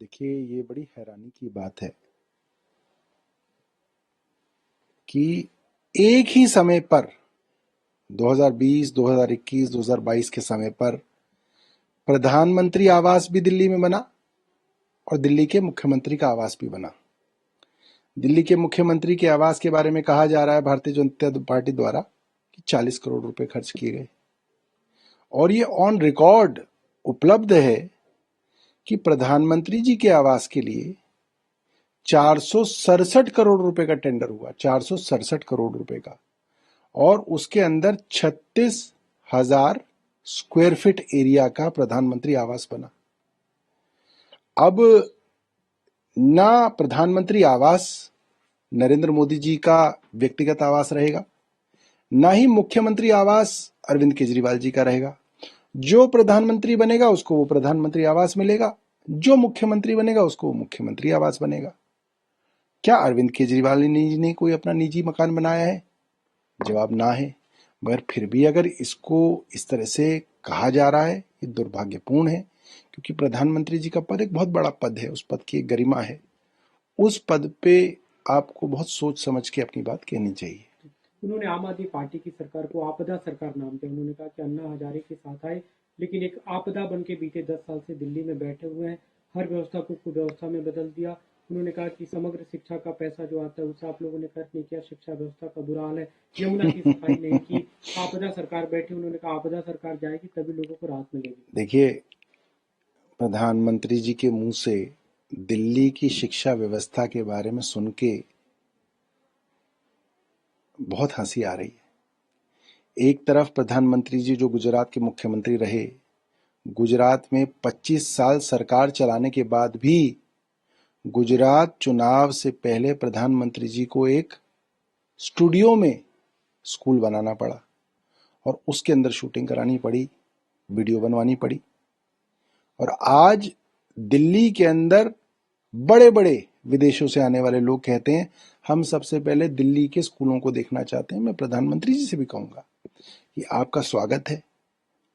देखिए, ये बड़ी हैरानी की बात है कि एक ही समय पर 2020, 2021, 2022 के समय पर प्रधानमंत्री आवास भी दिल्ली में बना और दिल्ली के मुख्यमंत्री का आवास भी बना। दिल्ली के मुख्यमंत्री के आवास के बारे में कहा जा रहा है भारतीय जनता पार्टी द्वारा कि 40 करोड़ रुपए खर्च किए गए और ये ऑन रिकॉर्ड उपलब्ध है कि प्रधानमंत्री जी के आवास के लिए 467 करोड़ रुपए का टेंडर हुआ, 467 करोड़ रुपए का, और उसके अंदर 36,000 स्क्वायर फीट एरिया का प्रधानमंत्री आवास बना। अब ना प्रधानमंत्री आवास नरेंद्र मोदी जी का व्यक्तिगत आवास रहेगा, ना ही मुख्यमंत्री आवास अरविंद केजरीवाल जी का रहेगा। जो प्रधानमंत्री बनेगा उसको वो प्रधानमंत्री आवास मिलेगा, जो मुख्यमंत्री बनेगा उसको वो मुख्यमंत्री आवास बनेगा। क्या अरविंद केजरीवाल जी ने कोई अपना निजी मकान बनाया है? जवाब ना है। मगर फिर भी अगर इसको इस तरह से कहा जा रहा है, ये दुर्भाग्यपूर्ण है, क्योंकि प्रधानमंत्री जी का पद एक बहुत बड़ा पद है, उस पद की एक गरिमा है। उस पद पे आपको बहुत सोच समझ के अपनी बात कहनी चाहिए। उन्होंने आम आदमी पार्टी की सरकार को आपदा सरकार नाम दिया। उन्होंने कहा कि अन्ना हजारे के साथ आए, लेकिन एक आपदा बन के बीते 10 साल से दिल्ली में बैठे हुए हैं। हर व्यवस्था को कुव्यवस्था में बदल दिया। उन्होंने कहा कि समग्र शिक्षा का पैसा जो आता है उससे आप लोगों ने खर्च नहीं किया, शिक्षा व्यवस्था का बुरा हाल है, यमुना की सफाई नहीं की, आपदा सरकार बैठी। उन्होंने कहा आपदा सरकार जाएगी तभी लोगों को राहत मिलेगी। देखिए, प्रधानमंत्री जी के मुंह से दिल्ली की शिक्षा व्यवस्था के बारे में सुन के बहुत हंसी आ रही है। एक तरफ प्रधानमंत्री जी जो गुजरात के मुख्यमंत्री रहे, गुजरात में 25 साल सरकार चलाने के बाद भी गुजरात चुनाव से पहले प्रधानमंत्री जी को एक स्टूडियो में स्कूल बनाना पड़ा और उसके अंदर शूटिंग करानी पड़ी, वीडियो बनवानी पड़ी। और आज दिल्ली के अंदर बड़े बड़े विदेशों से आने वाले लोग कहते हैं हम सबसे पहले दिल्ली के स्कूलों को देखना चाहते हैं। मैं प्रधानमंत्री जी से भी कहूंगा कि आपका स्वागत है,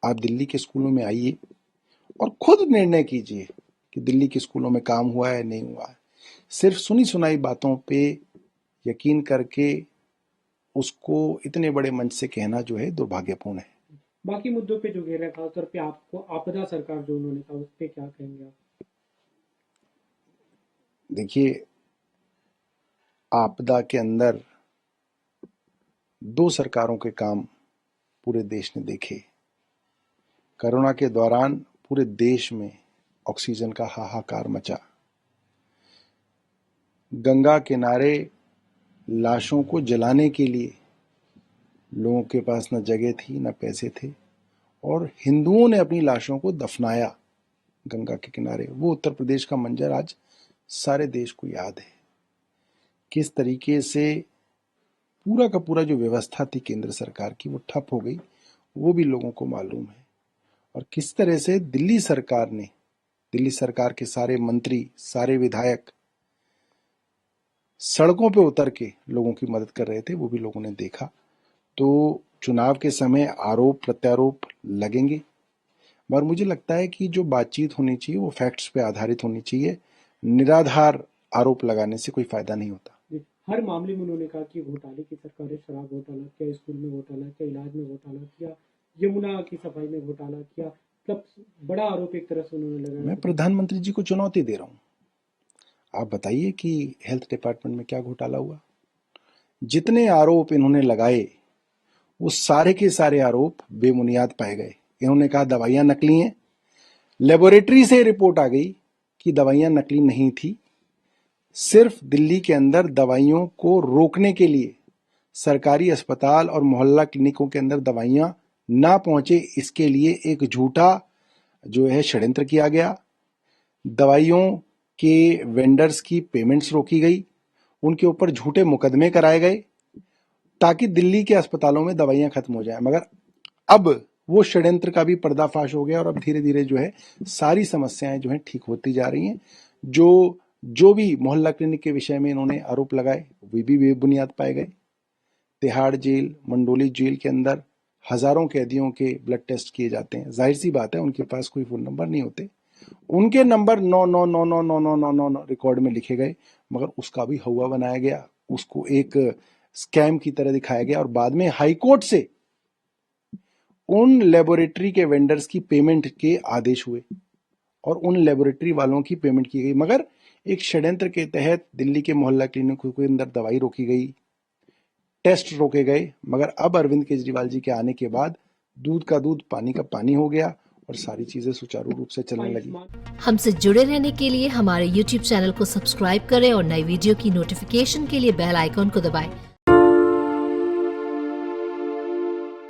आप दिल्ली के स्कूलों में आइए और खुद निर्णय कीजिए कि दिल्ली के स्कूलों में काम हुआ है नहीं हुआ है। सिर्फ सुनी सुनाई बातों पे यकीन करके उसको इतने बड़े मंच से कहना जो है दुर्भाग्यपूर्ण है। बाकी मुद्दों पे जो घेरा है, खासतौर पे आपको आपदा सरकार जो उन्होंने कहा, उस पर क्या कहेंगे आप? देखिए, आपदा के अंदर दो सरकारों के काम पूरे देश ने देखे। कोरोना के दौरान पूरे देश में ऑक्सीजन का हाहाकार मचा। गंगा किनारे लाशों को जलाने के लिए लोगों के पास न जगह थी न पैसे थे और हिंदुओं ने अपनी लाशों को दफनाया गंगा के किनारे। वो उत्तर प्रदेश का मंजर आज सारे देश को याद है। किस तरीके से पूरा का पूरा जो व्यवस्था थी केंद्र सरकार की वो ठप हो गई, वो भी लोगों को मालूम है। और किस तरह से दिल्ली सरकार ने, दिल्ली सरकार के सारे मंत्री, सारे विधायक सड़कों पे उतर के लोगों की मदद कर रहे थे, वो भी लोगों ने देखा। तो चुनाव के समय आरोप प्रत्यारोप लगेंगे, मगर मुझे लगता है कि जो बातचीत होनी चाहिए वो फैक्ट्स पे आधारित होनी चाहिए। निराधार आरोप लगाने से कोई फायदा नहीं होता। हर मामले में उन्होंने कहा कि घोटाले की सरकार है, शराब घोटाला किया, स्कूल में घोटाला किया, इलाज में घोटाला किया, यमुना की सफाई में घोटाला किया। मतलब बड़ा आरोप एक तरह से उन्होंने लगाया। मैं प्रधानमंत्री जी को चुनौती दे रहा हूँ, आप बताइए कि हेल्थ डिपार्टमेंट में क्या घोटाला हुआ। जितने आरोप इन्होंने लगाए वो सारे के सारे आरोप बेबुनियाद पाए गए। इन्होंने कहा दवाइयां नकली हैं, लेबोरेटरी से रिपोर्ट आ गई कि दवाइयां नकली नहीं थी। सिर्फ दिल्ली के अंदर दवाइयों को रोकने के लिए सरकारी अस्पताल और मोहल्ला क्लिनिकों के अंदर दवाइयां ना पहुंचे, इसके लिए एक झूठा जो है षड्यंत्र किया गया। दवाइयों के वेंडर्स की पेमेंट्स रोकी गई, उनके ऊपर झूठे मुकदमे कराए गए ताकि दिल्ली के अस्पतालों में दवाइयां खत्म हो जाए। मगर अब वो षड्यंत्र का भी पर्दाफाश हो गया और अब धीरे धीरे जो है सारी समस्याएं जो है ठीक होती जा रही हैं। जो भी मोहल्ला क्लिनिक के विषय में इन्होंने आरोप लगाए वे भी बेबुनियाद पाए गए। तिहाड़ जेल, मंडोली जेल के अंदर हजारों कैदियों के ब्लड टेस्ट किए जाते हैं। जाहिर सी बात है उनके पास कोई फोन नंबर नहीं होते, उनके नंबर 9999999 रिकॉर्ड में लिखे गए, मगर उसका भी हवा बनाया गया, उसको एक स्कैम की तरह दिखाया गया और बाद में हाईकोर्ट से उन लेबोरेटरी के वेंडर्स की पेमेंट के आदेश हुए और उन लेबोरेटरी वालों की पेमेंट की गई, मगर एक षड्यंत्र के तहत दिल्ली के मोहल्ला क्लिनिकों के अंदर दवाई रोकी गई, टेस्ट रोके गए। मगर अब अरविंद केजरीवाल जी के आने के बाद दूध का दूध पानी का पानी हो गया और सारी चीजें सुचारू रूप से चलने लगी। हमसे जुड़े रहने के लिए हमारे YouTube चैनल को सब्सक्राइब करें और नई वीडियो की नोटिफिकेशन के लिए बेल आइकॉन को दबाएं।